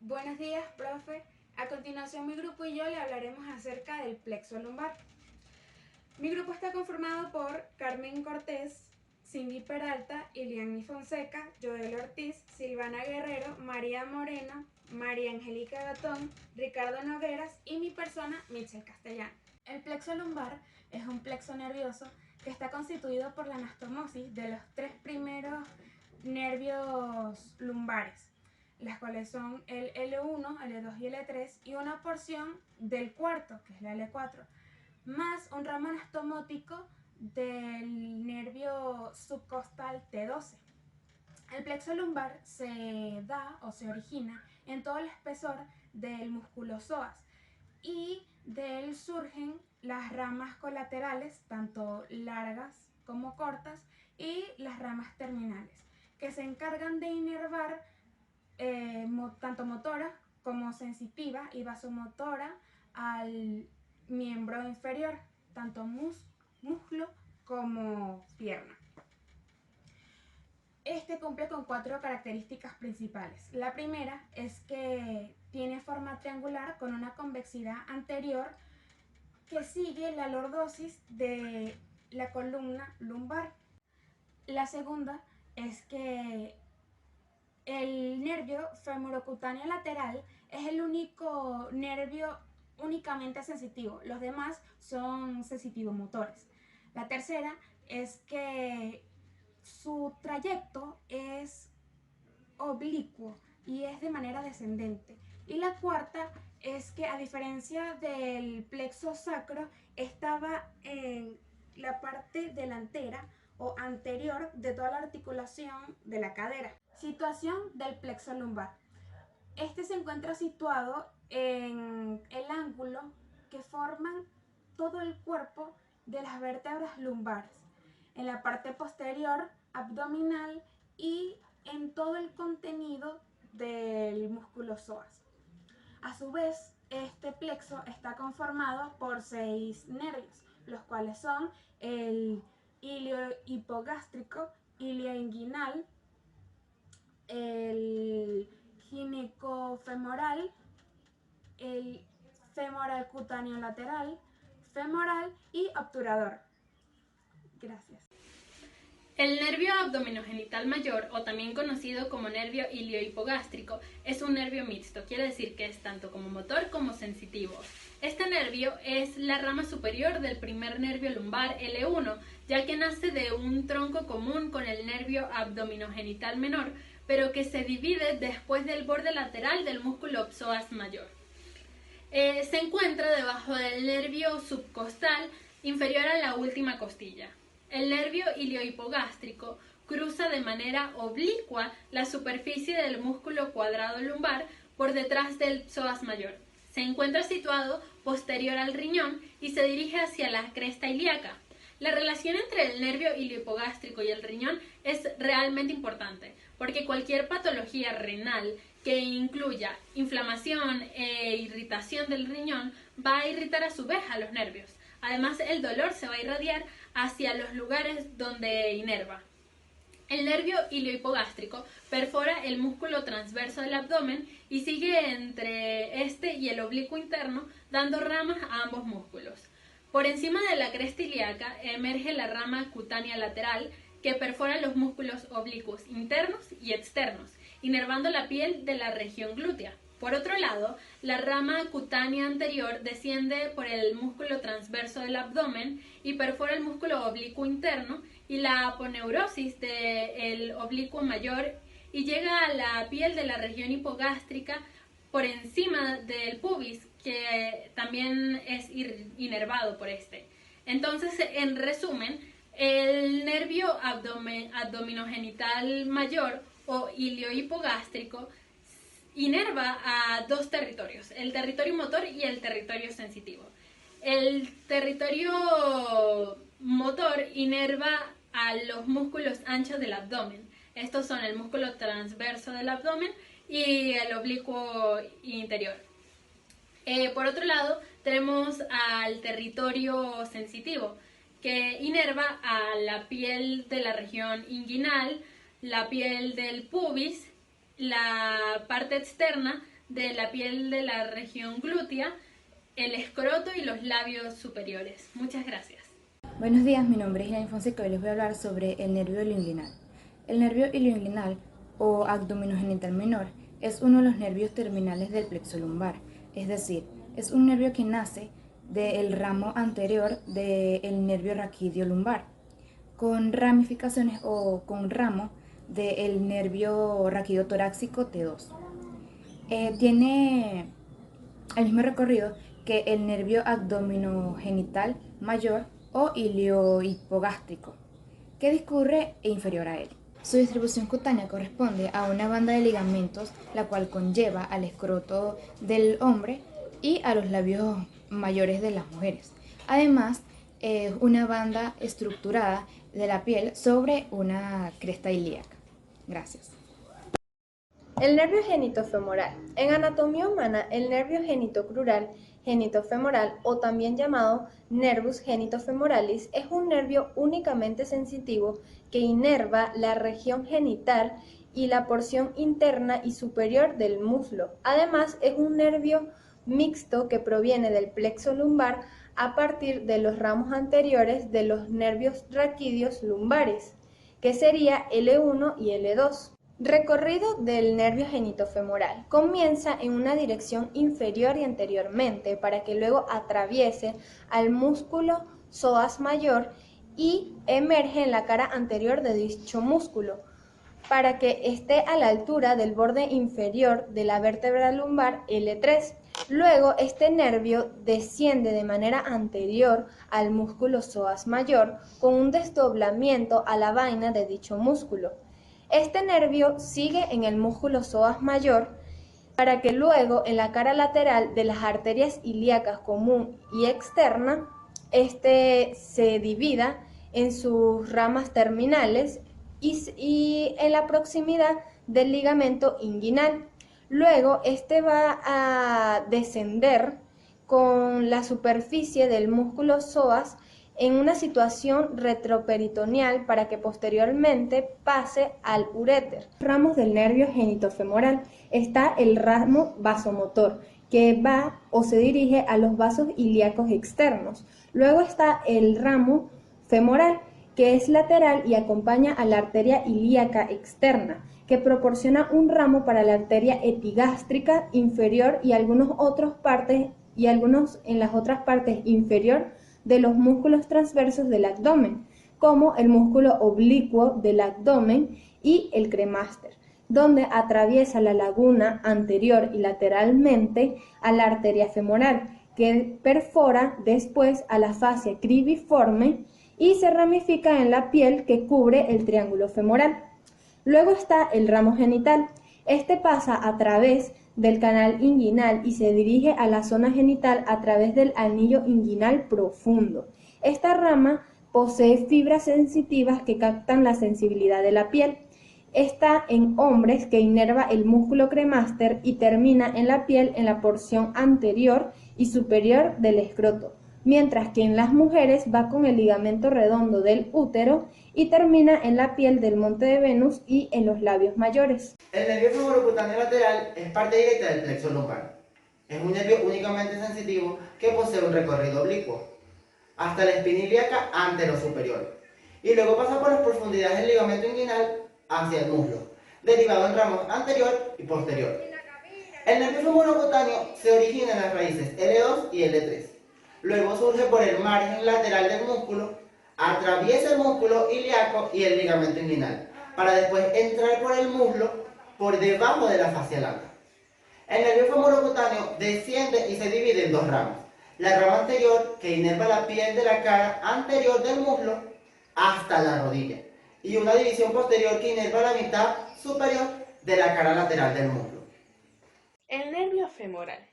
Buenos días, profe. A continuación, mi grupo y yo le hablaremos acerca del plexo lumbar. Mi grupo está conformado por Carmen Cortés, Cindy Peralta, Iliani Fonseca, Joel Ortiz, Silvana Guerrero, María Moreno, María Angélica Gatón, Ricardo Nogueras y mi persona, Michelle Castellano. El plexo lumbar es un plexo nervioso que está constituido por la anastomosis de los tres primeros nervios lumbares, las cuales son el L1, L2 y L3, y una porción del cuarto, que es la L4, más un ramo anastomótico del nervio subcostal T12. El plexo lumbar se da o se origina en todo el espesor del músculo psoas y de él surgen las ramas colaterales, tanto largas como cortas, y las ramas terminales, que se encargan de inervar tanto motora como sensitiva y vasomotora al miembro inferior, tanto muslo como pierna. Este cumple con 4 características principales. La primera es que tiene forma triangular con una convexidad anterior que sigue la lordosis de la columna lumbar. La segunda es que el nervio femorocutáneo lateral es el único nervio únicamente sensitivo. Los demás son sensitivomotores. La tercera es que su trayecto es oblicuo y es de manera descendente. Y la cuarta es que, a diferencia del plexo sacro, estaba en la parte delantera o anterior de toda la articulación de la cadera. Situación del plexo lumbar. Este se encuentra situado en el ángulo que forman todo el cuerpo de las vértebras lumbares, en la parte posterior abdominal y en todo el contenido del músculo psoas. A su vez, este plexo está conformado por 6 nervios, los cuales son el iliohipogástrico, ilioinguinal, el ginecofemoral, el femoral cutáneo lateral, femoral y obturador. Gracias. El nervio abdominogenital mayor, o también conocido como nervio iliohipogástrico, es un nervio mixto, quiere decir que es tanto como motor como sensitivo. Este nervio es la rama superior del primer nervio lumbar L1, ya que nace de un tronco común con el nervio abdominogenital menor, pero que se divide después del borde lateral del músculo psoas mayor. Se encuentra debajo del nervio subcostal inferior a la última costilla. El nervio iliohipogástrico cruza de manera oblicua la superficie del músculo cuadrado lumbar por detrás del psoas mayor. Se encuentra situado posterior al riñón y se dirige hacia la cresta ilíaca. La relación entre el nervio iliohipogástrico y el riñón es realmente importante, porque cualquier patología renal que incluya inflamación e irritación del riñón va a irritar a su vez a los nervios. Además, el dolor se va a irradiar hacia los lugares donde inerva. El nervio iliohipogástrico perfora el músculo transverso del abdomen y sigue entre este y el oblicuo interno, dando ramas a ambos músculos. Por encima de la cresta ilíaca emerge la rama cutánea lateral, que perfora los músculos oblicuos internos y externos, inervando la piel de la región glútea. Por otro lado, la rama cutánea anterior desciende por el músculo transverso del abdomen y perfora el músculo oblicuo interno y la aponeurosis del oblicuo mayor y llega a la piel de la región hipogástrica por encima del pubis, que también es inervado por este. Entonces, en resumen, el nervio abdominogenital mayor o iliohipogástrico inerva a 2 territorios, el territorio motor y el territorio sensitivo. El territorio motor inerva a los músculos anchos del abdomen. Estos son el músculo transverso del abdomen y el oblicuo interior. Por otro lado, tenemos al territorio sensitivo, que inerva a la piel de la región inguinal, la piel del pubis, la parte externa de la piel de la región glútea, el escroto y los labios superiores. Muchas gracias. Buenos días, mi nombre es Elaine Fonseca y les voy a hablar sobre el nervio ilioinguinal. El nervio ilioinguinal o abdominogenital menor es uno de los nervios terminales del plexo lumbar, es decir, es un nervio que nace del ramo anterior del nervio raquídeo lumbar, con ramificaciones o con ramo del nervio raquídeo torácico T2. Tiene el mismo recorrido que el nervio abdominogenital mayor o iliohipogástrico, que discurre inferior a él. Su distribución cutánea corresponde a una banda de ligamentos, la cual conlleva al escroto del hombre y a los labios mayores de las mujeres. Además, una banda estructurada de la piel sobre una cresta ilíaca. Gracias. El nervio genitofemoral. En anatomía humana, el nervio genitocrural genitofemoral, o también llamado nervus genitofemoralis, es un nervio únicamente sensitivo que inerva la región genital y la porción interna y superior del muslo. Además, es un nervio mixto que proviene del plexo lumbar a partir de los ramos anteriores de los nervios raquídeos lumbares, que sería L1 y L2. Recorrido del nervio genitofemoral. Comienza en una dirección inferior y anteriormente para que luego atraviese al músculo psoas mayor y emerge en la cara anterior de dicho músculo para que esté a la altura del borde inferior de la vértebra lumbar L3. Luego, este nervio desciende de manera anterior al músculo psoas mayor con un desdoblamiento a la vaina de dicho músculo. Este nervio sigue en el músculo psoas mayor para que luego en la cara lateral de las arterias ilíacas común y externa se divida en sus ramas terminales y en la proximidad del ligamento inguinal. Luego va a descender con la superficie del músculo psoas en una situación retroperitoneal para que posteriormente pase al uréter. Ramos del nervio genitofemoral. Está el ramo vasomotor, que va o se dirige a los vasos ilíacos externos. Luego está el ramo femoral, que es lateral y acompaña a la arteria ilíaca externa, que proporciona un ramo para la arteria epigástrica inferior y algunos en las otras partes inferior de los músculos transversos del abdomen, como el músculo oblicuo del abdomen y el cremaster, donde atraviesa la laguna anterior y lateralmente a la arteria femoral, que perfora después a la fascia cribiforme y se ramifica en la piel que cubre el triángulo femoral. Luego está el ramo genital. Este pasa a través del canal inguinal y se dirige a la zona genital a través del anillo inguinal profundo. Esta rama posee fibras sensitivas que captan la sensibilidad de la piel. Está en hombres que inerva el músculo cremaster y termina en la piel en la porción anterior y superior del escroto, mientras que en las mujeres va con el ligamento redondo del útero y termina en la piel del monte de Venus y en los labios mayores. El nervio femorocutáneo lateral es parte directa del plexo lumbar. Es un nervio únicamente sensitivo que posee un recorrido oblicuo hasta la espina ilíaca anterosuperior y luego pasa por las profundidades del ligamento inguinal hacia el muslo, derivado en ramos anterior y posterior. El nervio femorocutáneo se origina en las raíces L2 y L3. Luego surge por el margen lateral del músculo, atraviesa el músculo ilíaco y el ligamento inguinal, para después entrar por el muslo por debajo de la fascia lata. El nervio femorocutáneo desciende y se divide en dos ramas. La rama anterior, que inerva la piel de la cara anterior del muslo hasta la rodilla, y una división posterior que inerva la mitad superior de la cara lateral del muslo. El nervio femoral.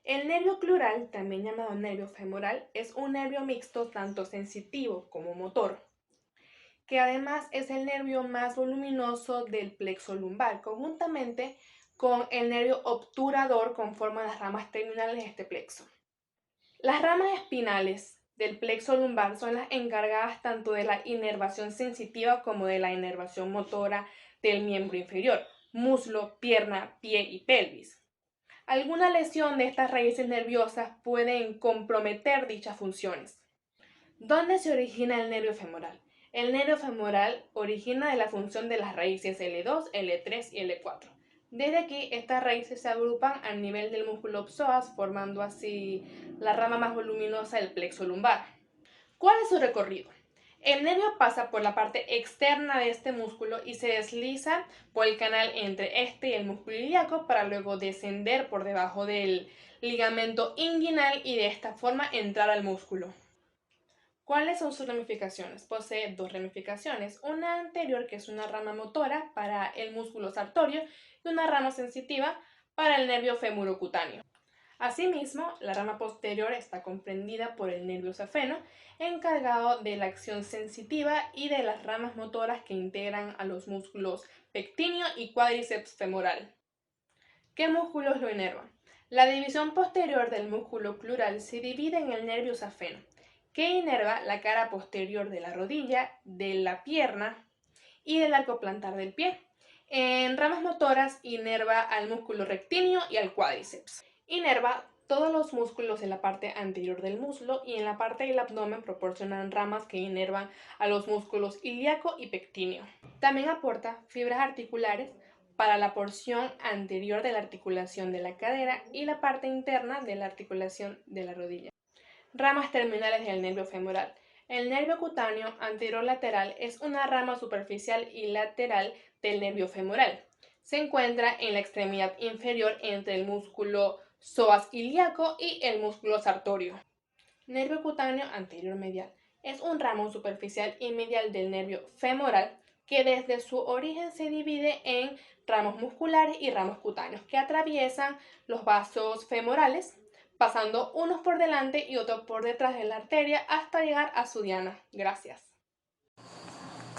El nervio clural, también llamado nervio femoral, es un nervio mixto tanto sensitivo como motor, que además es el nervio más voluminoso del plexo lumbar, conjuntamente con el nervio obturador conforman las ramas terminales de este plexo. Las ramas espinales del plexo lumbar son las encargadas tanto de la inervación sensitiva como de la inervación motora del miembro inferior, muslo, pierna, pie y pelvis. Alguna lesión de estas raíces nerviosas pueden comprometer dichas funciones. ¿Dónde se origina el nervio femoral? El nervio femoral origina de la función de las raíces L2, L3 y L4. Desde aquí, estas raíces se agrupan al nivel del músculo psoas, formando así la rama más voluminosa del plexo lumbar. ¿Cuál es su recorrido? El nervio pasa por la parte externa de este músculo y se desliza por el canal entre este y el músculo ilíaco para luego descender por debajo del ligamento inguinal y de esta forma entrar al músculo. ¿Cuáles son sus ramificaciones? Posee dos ramificaciones, una anterior que es una rama motora para el músculo sartorio y una rama sensitiva para el nervio femurocutáneo. Asimismo, la rama posterior está comprendida por el nervio safeno, encargado de la acción sensitiva y de las ramas motoras que integran a los músculos pectíneo y cuádriceps femoral. ¿Qué músculos lo inervan? La división posterior del músculo clural se divide en el nervio safeno, que inerva la cara posterior de la rodilla, de la pierna y del arco plantar del pie. En ramas motoras inerva al músculo rectíneo y al cuádriceps. Inerva todos los músculos en la parte anterior del muslo y en la parte del abdomen proporcionan ramas que inervan a los músculos ilíaco y pectíneo. También aporta fibras articulares para la porción anterior de la articulación de la cadera y la parte interna de la articulación de la rodilla. Ramas terminales del nervio femoral. El nervio cutáneo anterolateral es una rama superficial y lateral del nervio femoral. Se encuentra en la extremidad inferior entre el músculo psoas ilíaco y el músculo sartorio. Nervio cutáneo anterior medial. Es un ramo superficial y medial del nervio femoral que desde su origen se divide en ramos musculares y ramos cutáneos que atraviesan los vasos femorales, pasando unos por delante y otros por detrás de la arteria hasta llegar a su diana. Gracias.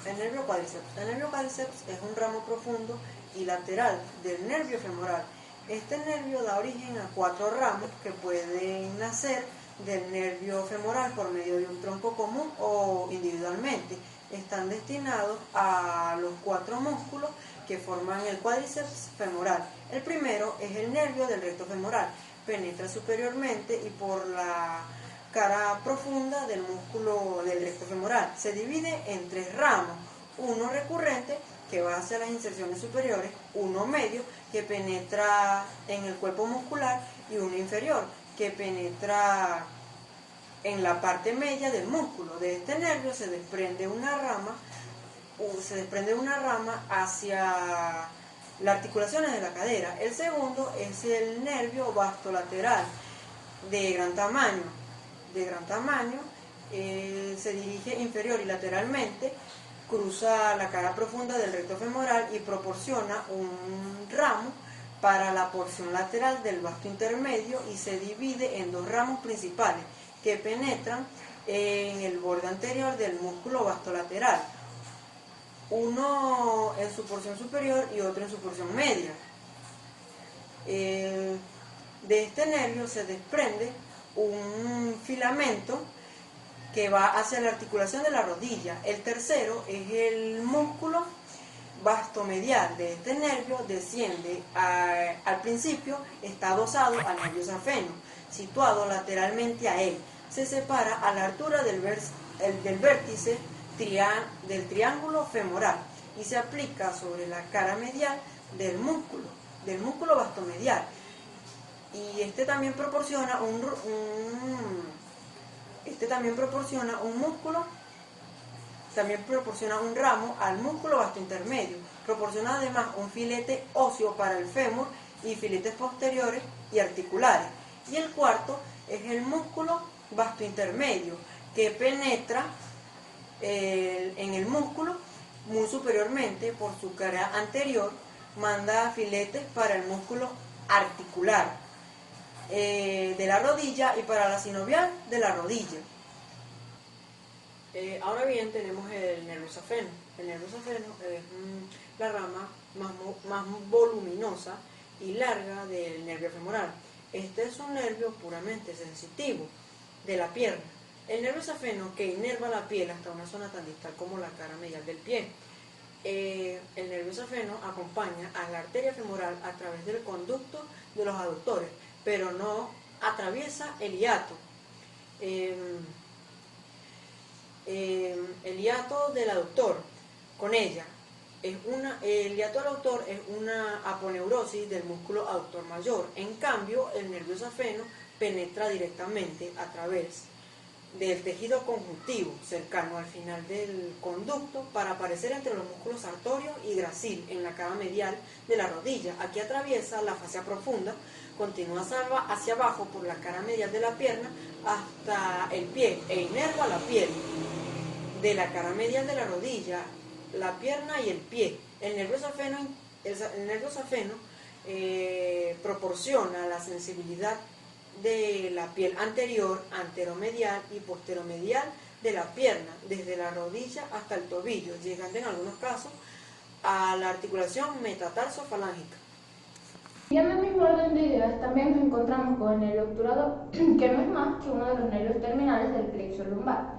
El nervio cuádriceps. El nervio cuádriceps es un ramo profundo y lateral del nervio femoral. Este nervio da origen a 4 ramos que pueden nacer del nervio femoral por medio de un tronco común o individualmente. Están destinados a los 4 músculos que forman el cuádriceps femoral. El primero es el nervio del recto femoral. Penetra superiormente y por la cara profunda del músculo del recto femoral. Se divide en 3 ramos, uno recurrente que va hacia las inserciones superiores, uno medio que penetra en el cuerpo muscular y uno inferior que penetra en la parte media del músculo. De este nervio se desprende una rama hacia las articulaciones de la cadera. El segundo es el nervio vastolateral de gran tamaño. Se dirige inferior y lateralmente, cruza la cara profunda del recto femoral y proporciona un ramo para la porción lateral del vasto intermedio y se divide en 2 ramos principales que penetran en el borde anterior del músculo vastolateral, uno en su porción superior y otro en su porción media. De este nervio se desprende un filamento que va hacia la articulación de la rodilla. El tercero es el músculo vastomedial. De este nervio desciende, al principio está adosado al nervio safeno, situado lateralmente a él. Se separa a la altura del vértice del triángulo femoral y se aplica sobre la cara medial del músculo vastomedial. Y este también proporciona un ramo al músculo vastointermedio. Proporciona además un filete óseo para el fémur y filetes posteriores y articulares. Y el cuarto es el músculo vastointermedio, que penetra en el músculo muy superiormente por su cara anterior, manda filetes para el músculo articular de la rodilla y para la sinovial de la rodilla. Ahora bien, tenemos el nervio safeno. El nervio safeno es la rama más voluminosa y larga del nervio femoral. Este es un nervio puramente sensitivo de la pierna. El nervio safeno que inerva la piel hasta una zona tan distal como la cara medial del pie. El nervio safeno acompaña a la arteria femoral a través del conducto de los aductores, pero no atraviesa el hiato. El hiato del aductor con ella el hiato del aductor es una aponeurosis del músculo aductor mayor. En cambio, el nervio safeno penetra directamente a través del tejido conjuntivo cercano al final del conducto para aparecer entre los músculos sartorio y gracil en la cara medial de la rodilla. Aquí atraviesa la fascia profunda, continúa hacia abajo por la cara medial de la pierna hasta el pie e inerva la piel de la cara medial de la rodilla, la pierna y el pie. El nervio safeno proporciona la sensibilidad de la piel anterior, anteromedial y posteromedial de la pierna, desde la rodilla hasta el tobillo, llegando en algunos casos a la articulación metatarsofalángica. Siguiendo el mismo orden de ideas, también nos encontramos con el nervio obturador, que no es más que uno de los nervios terminales del plexo lumbar.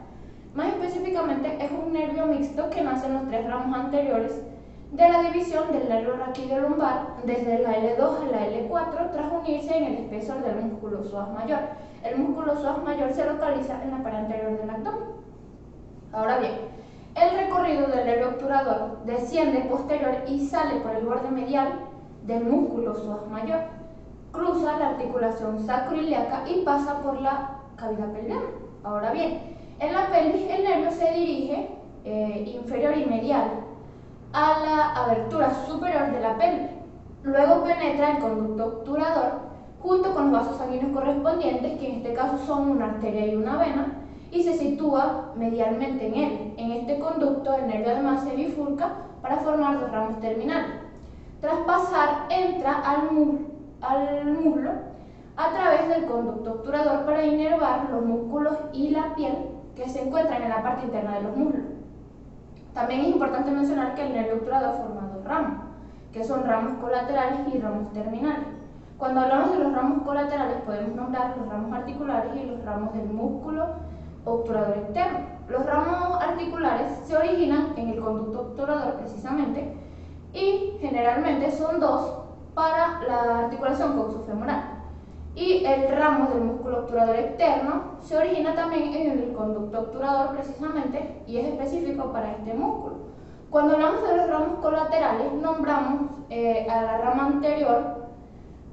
Más específicamente, es un nervio mixto que nace en los tres ramos anteriores de la división del nervio raquídeo lumbar desde la L2 a la L4 tras unirse en el espesor del músculo psoas mayor. El músculo psoas mayor se localiza en la pared anterior del abdomen. Ahora bien, el recorrido del nervio obturador desciende posterior y sale por el borde medial del músculo psoas mayor, cruza la articulación sacroiliaca y pasa por la cavidad pelviana. Ahora bien, en la pelvis el nervio se dirige inferior y medial a la abertura superior de la pelvis. Luego penetra el conducto obturador junto con los vasos sanguíneos correspondientes, que en este caso son una arteria y una vena, y se sitúa medialmente en él. En este conducto el nervio además se bifurca para formar dos ramos terminales. Tras pasar, entra al muslo a través del conducto obturador para inervar los músculos y la piel que se encuentran en la parte interna de los muslos. También es importante mencionar que el nervio obturador forma dos ramos, que son ramos colaterales y ramos terminales. Cuando hablamos de los ramos colaterales podemos nombrar los ramos articulares y los ramos del músculo obturador externo. Los ramos articulares se originan en el conducto obturador precisamente y generalmente son dos para la articulación coxofemoral. Y el ramo del músculo obturador externo se origina también en el conducto obturador precisamente y es específico para este músculo. Cuando hablamos de los ramos colaterales nombramos a la rama anterior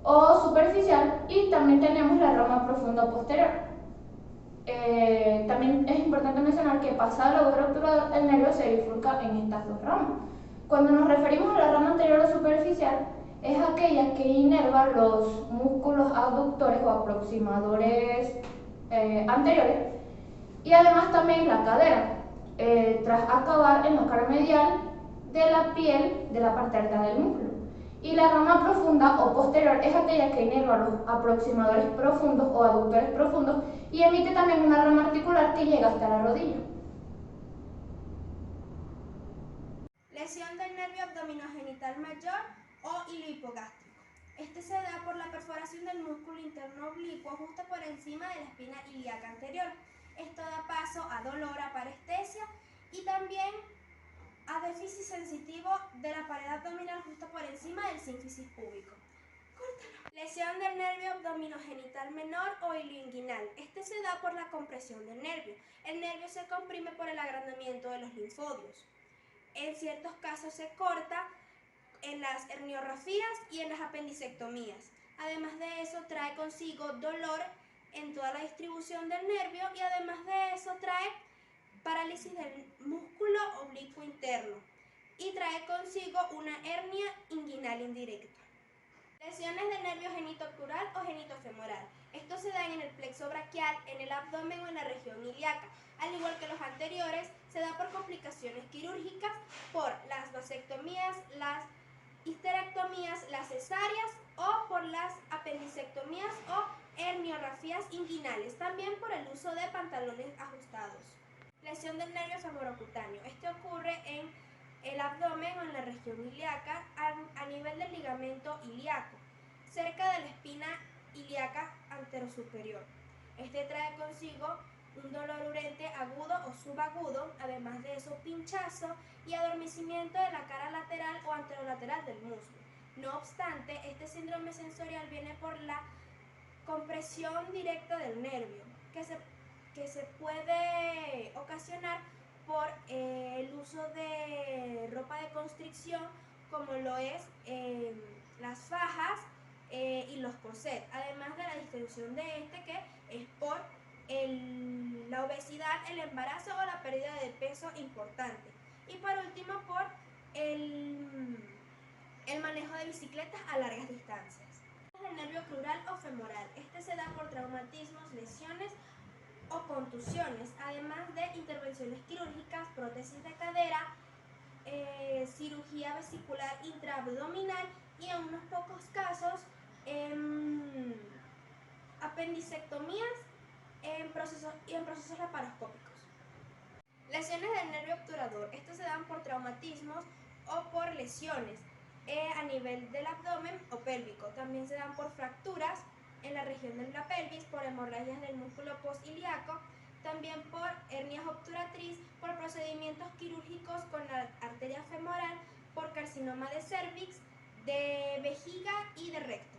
o superficial y también tenemos la rama profunda o posterior. También es importante mencionar que pasado el agujero obturador el nervio se bifurca en estas dos ramas. Cuando nos referimos a la rama anterior o superficial, es aquella que inerva los músculos abductores o aproximadores anteriores y además también la cadera, tras acabar en la cara medial de la piel de la parte alta del músculo. Y la rama profunda o posterior es aquella que inerva los aproximadores profundos o aductores profundos y emite también una rama articular que llega hasta la rodilla. Lesión del nervio abdominogenital mayor o iliohipogástrico. Este se da por la perforación del músculo interno oblicuo justo por encima de la espina ilíaca anterior. Esto da paso a dolor, a parestesia y también a déficit sensitivo de la pared abdominal justo por encima del sínfisis púbico. Lesión del nervio abdominogenital menor o ilioinguinal. Este se da por la compresión del nervio. El nervio se comprime por el agrandamiento de los linfodios. En ciertos casos se corta en las herniorrafías y en las apendicectomías. Además de eso trae consigo dolor en toda la distribución del nervio y además de eso trae parálisis del músculo oblicuo interno y trae consigo una hernia inguinal indirecta. Lesiones del nervio genitocrural o genitofemoral. Estos se dan en el plexo braquial, en el abdomen o en la región ilíaca. Al igual que los anteriores, se da por complicaciones quirúrgicas, por las vasectomías, las histerectomías, las cesáreas o por las apendicectomías o herniorrafías inguinales, también por el uso de pantalones ajustados. Lesión del nervio femorocutáneo. Este ocurre en el abdomen o en la región ilíaca a nivel del ligamento ilíaco, cerca de la espina ilíaca anterosuperior. Este trae consigo un dolor urente agudo o subagudo, además de eso pinchazo y adormecimiento de la cara lateral o anterolateral del músculo. No obstante, este síndrome sensorial viene por la compresión directa del nervio, que se puede ocasionar por el uso de ropa de constricción, como lo es las fajas y los corsets, además de la distribución de este, que es por la obesidad, el embarazo o la pérdida de peso importante. Y por último, por el manejo de bicicletas a largas distancias. El nervio crural o femoral. Este se da por traumatismos, lesiones o contusiones, además de intervenciones quirúrgicas, prótesis de cadera, cirugía vesicular intraabdominal y en unos pocos casos apendicectomías en procesos laparoscópicos. Lesiones del nervio obturador. Estos se dan por traumatismos o por lesiones a nivel del abdomen o pélvico. También se dan por fracturas en la región de la pelvis, por hemorragias del músculo postilíaco, también por hernias obturatriz, por procedimientos quirúrgicos con la arteria femoral, por carcinoma de cervix, de vejiga y de recto.